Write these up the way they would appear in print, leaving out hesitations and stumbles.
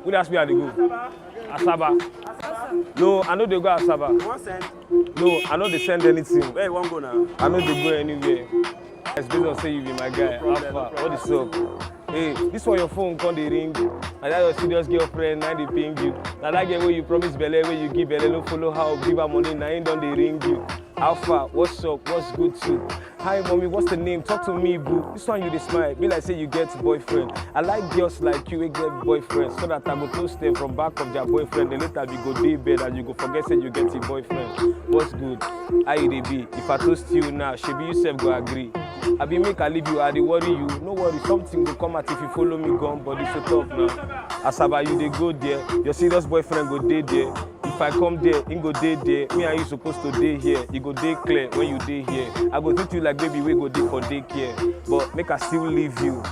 Who ask me how they go? Asaba. No, I know they go Asaba. You want send? No, I know they send anything. Where you want go now? I know they go anywhere. It's based on say you be my guy. Alpha, what is up? Hey, this one your phone call the ring. And that your serious girlfriend, now they ping you. Now that girl where you promise Belle, where you give Belle, no follow how, give her money, now ain't done they ring you. Alpha, what's up? What's good too? Hi mommy, what's the name? Talk to me, boo. This one you dey smile. Be like say you get boyfriend. I like girls like you, we get boyfriend. So that I go toast them from back of their boyfriend. Then later we go day bed and you go forget say you get your boyfriend. What's good? How you dey be? If I toast you now, shebi you sef go agree. I be make I leave you, I dey worry you. No worry, something will come out if you follow me gone, but it's so tough now. Asaba, you dey go there. Your serious boyfriend go day there. If I come there, he go day there. Me and you supposed to day here. You go day clear when you day here. I go treat you like baby, we go day for daycare. But make I still leave you.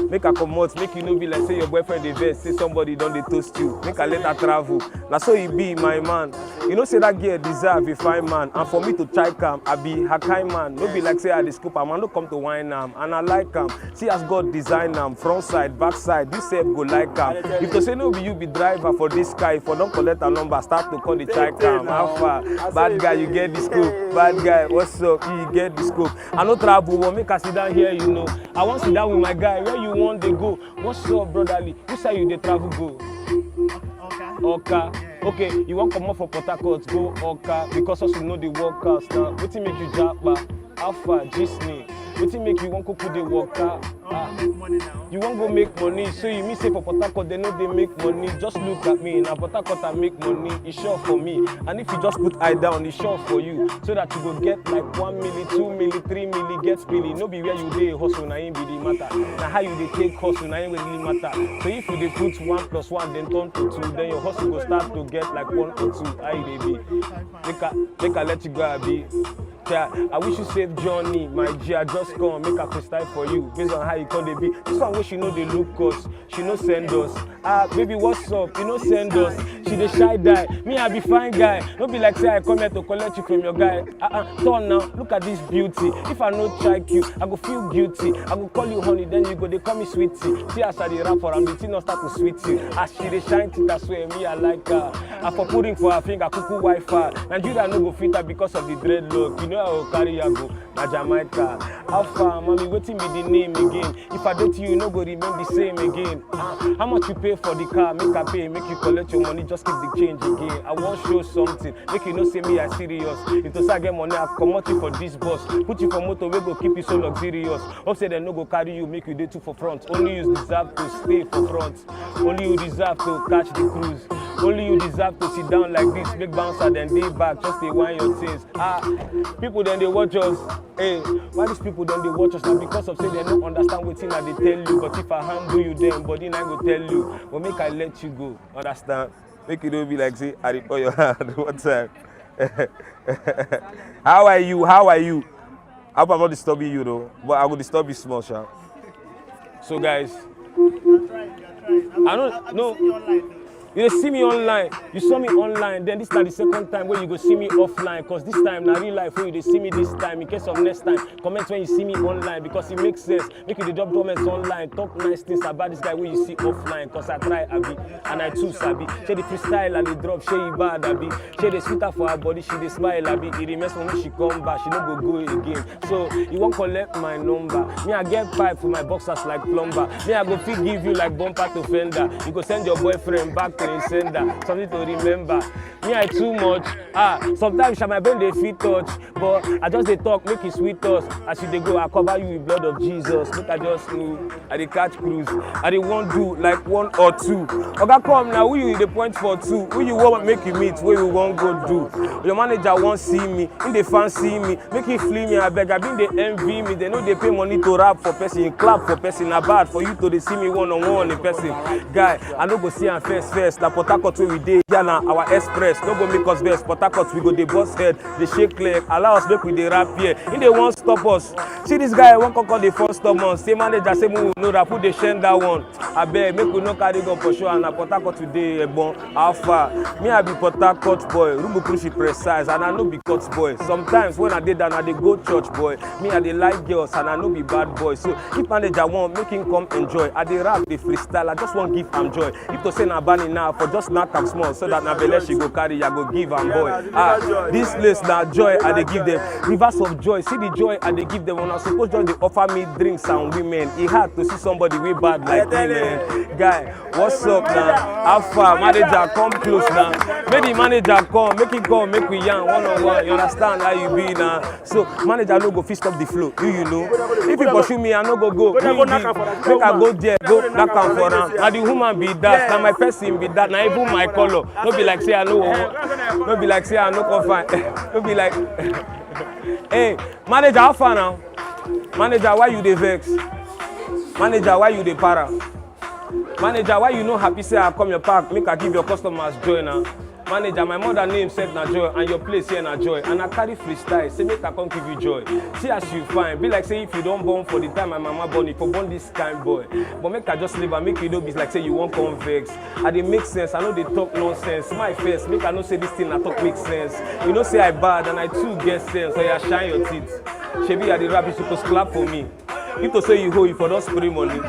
Make I come out, make you no be like say your boyfriend dey vex, say somebody don dey toast you. Make I let her travel. Na so he be, my man. You know say that girl deserve a fine man. And for me to try am, I be her kind man. No be like say I dey scoop am, I no come to wine am. And I like am. See as God design am, front side, back side. You sef go like am. If to say no be you be driver for this car, if I don collect her number, start to call the try am. How far? Bad guy, you get the scope. Bad guy, what's up? You get the scope. I no travel, but make I sit down here, you know. I want sit down with my guy. Where you want they go? What's up, brotherly? Who say you they travel go? Oka. Okay, you want come up for Port Harcourt, go Oka. Because also know the workers now. What make you japa? Alpha, Disney. What make you want to do the worker? You want go make money, so you mean say for Port Harcourt they know they make money. Just look at me, now Port Harcourt I make money, it's sure for me. And if you just put eye down, it's sure for you. So that you go get like 1 milli, 2 milli, 3 milli, get milli. No be where you dey hustle, na ain't be the matter. Now how you dey take hustle, na ain't really matter. So if you dey put 1 + 1, then turn to 2, then your hustle go start to get like 1 or 2. How you dey be? Make I let you go, Abi. Yeah, I wish you safe journey, my G. I just come, make a freestyle for you, based on how you call the be. This one where she know they look us, she no send us. Baby, what's up? You know send us. She the shy guy, me I be fine guy. Don't be like say I come here to collect you from your guy. Turn now, look at this beauty. If I no check you, I go feel guilty. I go call you honey, then you go they call me sweetie. See as I the rap for, I'm the thing not start to sweetie. As she the shine thing, that's where me I like her. I for putting for her finger, cuckoo Wi-Fi. Nigeria no go fit her because of the dreadlock. You know I will carry her go, na Jamaica. Alpha, mommy, waiting me the name again. If I date you, no go remain the same again. How much you pay for the car? Make I pay, make you collect your money, just keep the change again. I want show something, make you know say me I serious. If to say I get money, I come out you for this bus. Put you for motor, we go keep you so luxurious. Hope say they no go carry you, make you day 2 for front. Only you deserve to stay for front. Only you deserve to catch the cruise. Only you deserve to sit down like this, make bouncer, then day back, just they wind your things. People then they watch us. Hey, why these people then they watch us? Now because of say they don't understand what thing that they tell you. But if I handle you then, body I go tell you. But make I let you go. Understand? Make you don't be like say, I report your hand one time. How are you? How are you? I hope I'm not disturbing you though, but I will disturb you small, sha. So guys, I don't know. You see me online, you saw me online, then this is not the second time where you go see me offline. Cause this time, na real life, where you see me this time. In case of next time, comment when you see me online because it makes sense. Make you the drop comments online, talk nice things about this guy where you see offline. Cause I try, Abi, and I too sabi. She the freestyle and the drop, she bad, Abi. She the sweeter for her body, she the smile, Abi. It remains for me, she come back, she no go again. So, you won't collect my number. Me, I get pipe for my boxers like plumber. Me, I go fit give you like bumper to fender. You go send your boyfriend back to sender, something to remember. Me I too much. Sometimes my brain they fit touch, but I just they talk, make it sweet us. As you they go, I cover you with blood of Jesus. Look, I just move. I they catch cruise. I they won't do like 1 or 2. Okay, come now. Who you the point for 2? Who you want make you meet? Where you want go do? Your manager won't see me. In they fancy me, make it flee me. I beg. I been they envy me. They know they pay money to rap for person, clap for person. I bad for you to they see me one-on-one in person. Guy, I no go see am first. express. Na Port Harcourt where we dey. Here na our express. No go make us vex. Port Harcourt we go dey bust head, dey shake leg. Allow us make we dey rap here. He dey wan stop us. See this guy wan come dey first stop us. Say manager say we no rap, who dey shend that one. Abeg make we no carry gun for sure. And na Port Harcourt today, Egbon. How far? Me I be Port Harcourt boy. Rumukrushi precise, and I no be cut boy. Sometimes when I dey down, I dey go church boy. Me I dey like girls, and I no be bad boy. So if manager want, make him come enjoy. I dey rap, dey freestyle. I just want give am joy. If to say na Bani now, for just knock am small, so that na belle she go carry, I go give am boy. This place na joy I dey give them. Rivers of joy, see the joy I dey give them. When I suppose just dey offer me drinks and women, e hard to see somebody wey bad like me, man. Guy, what's up now? How far? Manager, come close now. Make the manager come, make him come, make we yarn one-on-one. You understand how you be now? So manager no go fit stop the flow. You know. If you pursue me, I no go go. Make I go there, go knock am for am. Na the woman be that, na my person be that, na even my color. No be like say I no. No be like say I no come fine. No be like. Hey, manager, how far now? Manager, why you dey vex? Manager, why you dey para? Manager, why you no happy say I come your park, make I give your customers joy now? Manager, my mother name said na joy, and your place here na joy. And I carry freestyle, say make I come give you joy. See as you fine, be like say if you don't born for the time my mama born, if you born this kind boy. But make I just live and make you know be like say you won't come vex. I dey make sense, I know they talk nonsense. My face, make I know say this thing I talk make sense. You know say I bad and I too get sense, so you shine your teeth. Shebi I dey rap, you supposed clap for me. If to say you hold, you for don't spray money.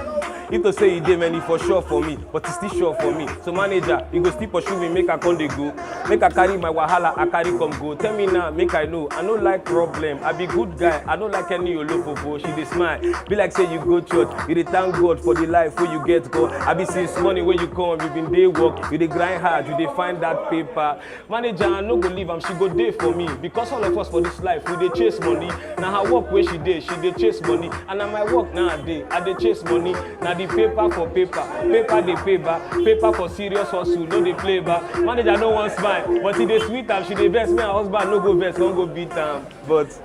If to say you dey man, for sure for me, but it's still sure for me. So manager, you go still pursue me, make I come dey go. Make I carry my wahala, I carry come go. Tell me now, make I know. I no like problem. I be good guy. I don't like any olofofo. She dey smile. Be like say you go church. You dey thank God for the life where you get go. I be since morning when you come, you been dey work. You dey grind hard. You dey find that paper. Manager, I no go leave am. She go dey for me because all of us for this life we dey chase money. Now her work where she dey chase money. And now my work nowadays, I dey chase money. Now the paper for paper, paper dey pay back, paper for serious hustle, no dey play back. Manager no wan smile, but he dey sweet am, she dey vex. Me and husband no go vex, don't go beat am. But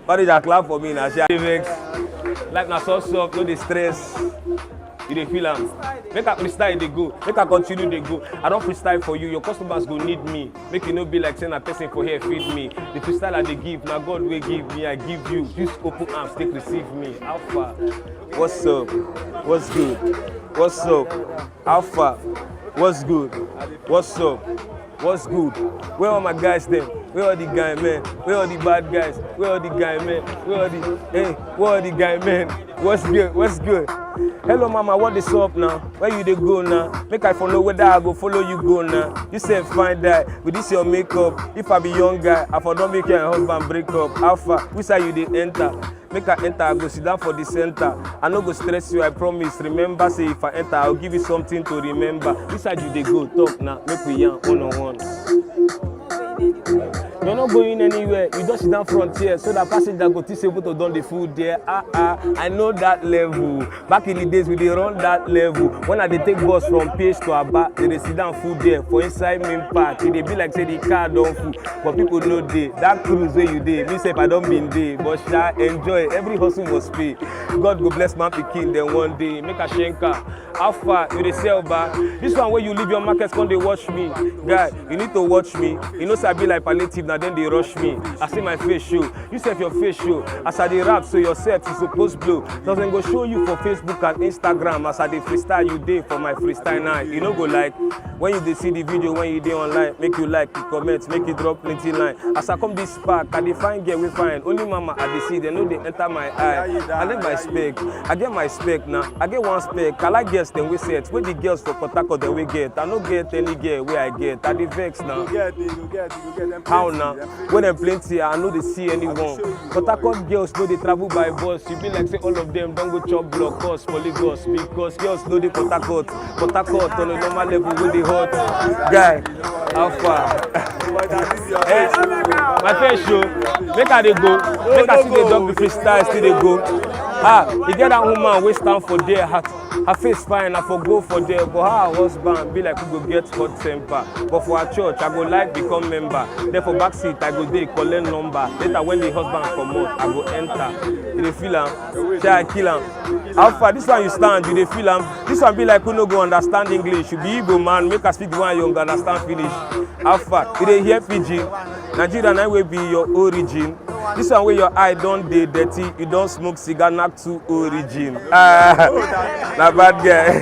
manager clap for me now, she dey vex. Life na soft, no dey stress. You dey feel am. Make I freestyle dey go, make I continue dey go. I don freestyle for you, your customers go need me. Make you no be like say na person for here feed me. The freestyle I dey give, na God wey give me, I give you. Use open arms, take receive me. How far? What's up? What's good? What's up? How far? What's good? What's up? What's good? Where are my guys then? Where are the guy men? Where are the bad guys? Where are the guy men? Where are the where are the guy men? What's good? What's good? Hello mama, what is up now? Where you dey go now? Make I follow whether I go follow you go now. You say fine that with this your makeup. If I be young guy, I for don't make your husband break up. How far? Which side you dey enter? Make I enter, I go sit down for the center. I no go stress you, I promise. Remember, say if I enter, I'll give you something to remember. Which side you dey go? Talk now, make we yarn one-on-one. You're not going anywhere, you just sit down front here so that passenger go to able to done the food there. I know that level. Back in the days we dey run that level. When I dey take bus from Page to Aba, they sit down food there for inside main park. It dey be like say the car don't food, but people know dey. That cruise where you dey, me say if I don't been dey, but sha enjoy. Every hustle must pay. God go bless man pikin then one day make a shenka. How far you dey sell back? This one where you leave your market come dey watch me. Guy, you need to watch me. You know say I be like palliative. Now then they rush me. I see my face show. You set your face show. As I dey rap, so yourself is supposed blow. Doesn't go show you for Facebook and Instagram. As I dey freestyle, you dey for my freestyle night. You know go like when you dey see the video, when you dey online, make you like, you comment, make you drop plenty line. As I come this park, I dey find girl we find. Only mama I dey see, they know they enter my eye. I get my spec. I get my spec now. I get one spec. I like girls then we set. Where the girls for Port Harcourt then we get. I no get any girl where I get. I dey vex now. You get them. How now? When them plenty, I know they see anyone. Port Harcourt girls know they travel by bus. You be like say all of them don't go chop block cost for Lagos because girls know they Port Harcourt. Port Harcourt on a normal level with the hot guy. How far? My face show. Make I dey go. Make I see the dog the freestyle still they go. You get that woman we stand for there, her face fine, I for go for there, but her husband be like we go get hot temper. But for our church, I go like become member. Then for backseat, I go dey collect number. Later when the husband come out, I go enter. You dey feel am? Shall I kill am? How far this one you stand? You dey feel am? This one be like who no go understand English. You be Igbo man, make us speak the one you understand finish. How far? You dey hear pidgin? Nigeria na will be your origin. This one where your eye don't dey dirty, you don't smoke cigar, not to origin. Na bad guy.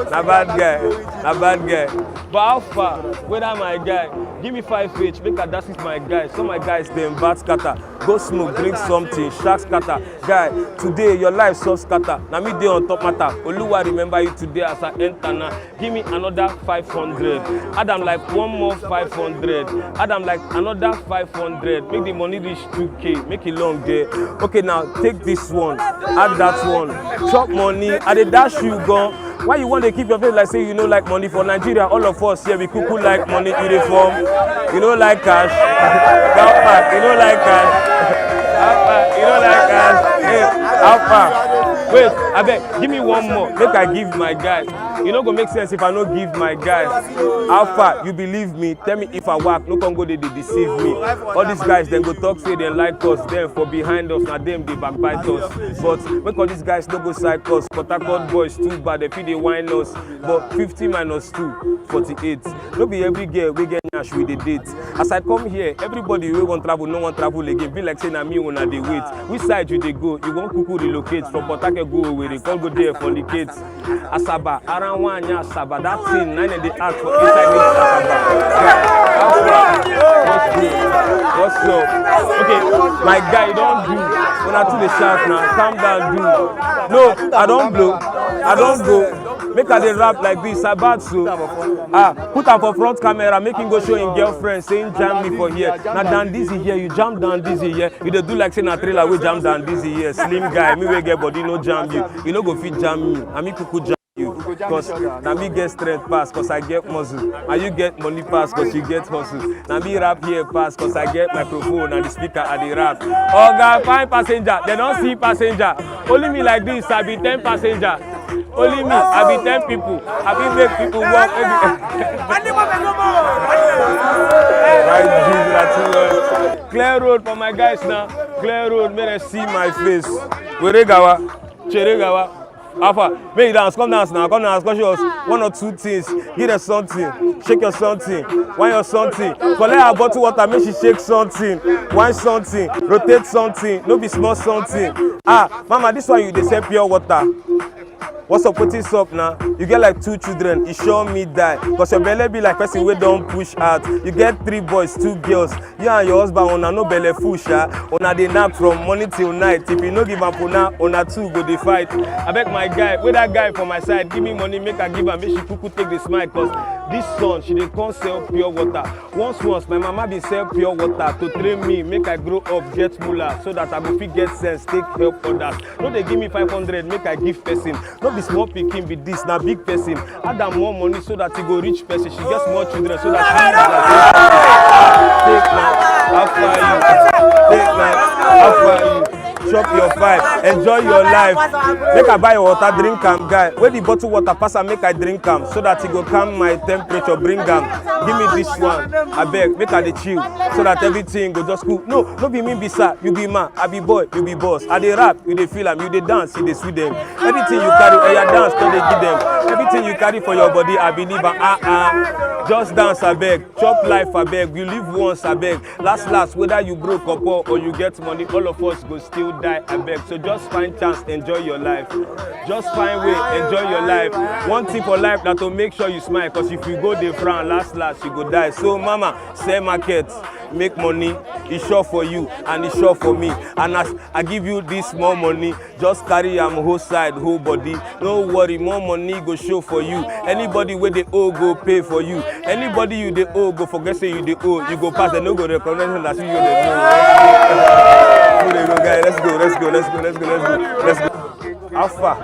Na bad guy. Na bad guy. But how far? Whether my guy, give me 5H, make a dash with my guys. Some my guys them bad scatter. Go smoke, drink something, shark scatter. Guy, today your life so scatter. Now me dey on top matter. Oluwa remember you today as I enter now. Give me another 500. Adam like one more 500. Adam like another 500. Make the money reach 2K. Make it long day. Okay, now take this one. Add that one. Chop money. I dey dash you gone. Why you want to keep your face like say you know like money for Nigeria? All of us here we cuckoo like money uniform. You don't like cash. You don't like cash. You don't like cash. Hey, how far? Wait, I beg, give me one more. Make I give my guy. You know go make sense if I no give my guy. How far? You believe me? Tell me if I work. No can go they deceive me. All these guys then go talk say they like us. Then for behind us, now them they backbite us. But make all these guys no go psych us. Port Harcourt boys too bad. They feel they whine us. But 50 minus 2, 48. No be every girl we get nyash with the date. As I come here, everybody we want travel, no one travel again. Be like saying na me when they wait. Which side you they go? You won't cuckoo relocate from Port Harcourt go away. They can't go there for the kids. Asaba, around one year Asaba. That thing, 9 they ask for inside this Asaba. What's up? Okay, my guy, don't do. When I do the shout now, calm down, do. No, I don't blow. I don't go. Make her dey rap like this, I bad so. Put her for front camera, make him go show him girlfriend, saying jam me for here. Now Dan Dizzy here, you jam Dan Dizzy here. You dey do like say na trailer we jam Dan Dizzy here. Slim guy, me we get body no jam you. You no go fit jam me, and me cuckoo jam you. Cause na me get strength pass, cause I get muscle. And you get money pass, cause you get hustle. Na me rap here pass, cause I get microphone and the speaker at the rap. Oh God, find passenger, they don't see passenger. Only me like this, I be 10 passenger. Only me, I be 10 people. I be make people walk every Clear road for my guys now. Clear road, may they see my face. Weregawa, Cheregawa. Alpha, make you dance, come dance now, come dance, come show us 1 or 2 things. Give her something, shake your something, wine your something. Collect her bottle water, make she shake something, wine something, rotate something, no be small something. Mama, this one you dey sell pure water. What's up, what's up now? You get like 2 children, it sure me die. Cause your belly be like person we don't push out. You get 3 boys, 2 girls. You and your husband on no belly push on they nap from morning till night. If you no give up on 2 go they fight. I beg my guy, with that guy for my side, give me money, make her give her, make she cuckoo take the smile. Cause this son, she dey come sell pure water. Once, my mama be sell pure water to train me, make I grow up, get moolah, so that I go fit get sense, take help others. No, they give me 500, make I give person. No be small pikin be this, na big person. Add am more money so that he go reach person. She gets more children so that she take now. Chop your vibe, enjoy your life. Make I buy your water, drink am, guy. Where the bottle water pass and make I drink am, so that it go calm my temperature, bring am. Give me this one, I beg, make I dey chill, so that everything go just cool. No be me be sir, you be man, I be boy, you be boss. I dey rap, you dey feel am, you dey dance, you dey sweet them. Everything you carry, your dance, don't dey give them. Everything you carry for your body, I believe am. Just dance, I beg. Chop life, I beg. You live once, I beg. Last, whether you broke up or you get money, all of us go still die, I beg. So just find chance, enjoy your life. Just find way, enjoy your life. One thing for life, that to make sure you smile. Cause if you go the front, last, you go die. So mama, sell market, make money. It's sure for you and it's sure for me. And as I give you this small money, just carry am whole side, whole body. No worry, more money go show for you. Anybody where they owe go pay for you. Anybody you they owe go forget say you they owe. You go pass, they no go recognize that you they know. Let's go. How far?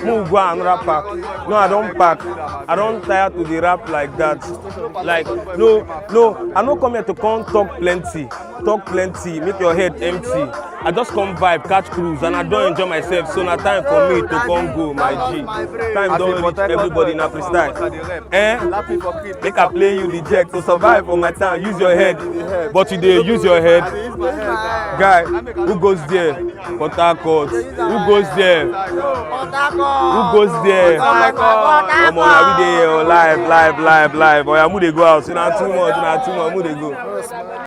Move go and rap pack. No, I don't pack. I don't tire to the rap like that. Like no, I don't come here to come talk plenty. talk plenty, make your head empty. I just come vibe, catch cruise, and I don't enjoy myself. So now time for me to come go, my G. Time don't reach everybody in a freestyle. Make I play you the jack to survive on my town. Use your head, but you dey use your head. Guy, who goes there? Port Harcourt. Who goes there? Who goes there? Come on, every day live. Oh yeah, who dey go out? So now too much, who dey go?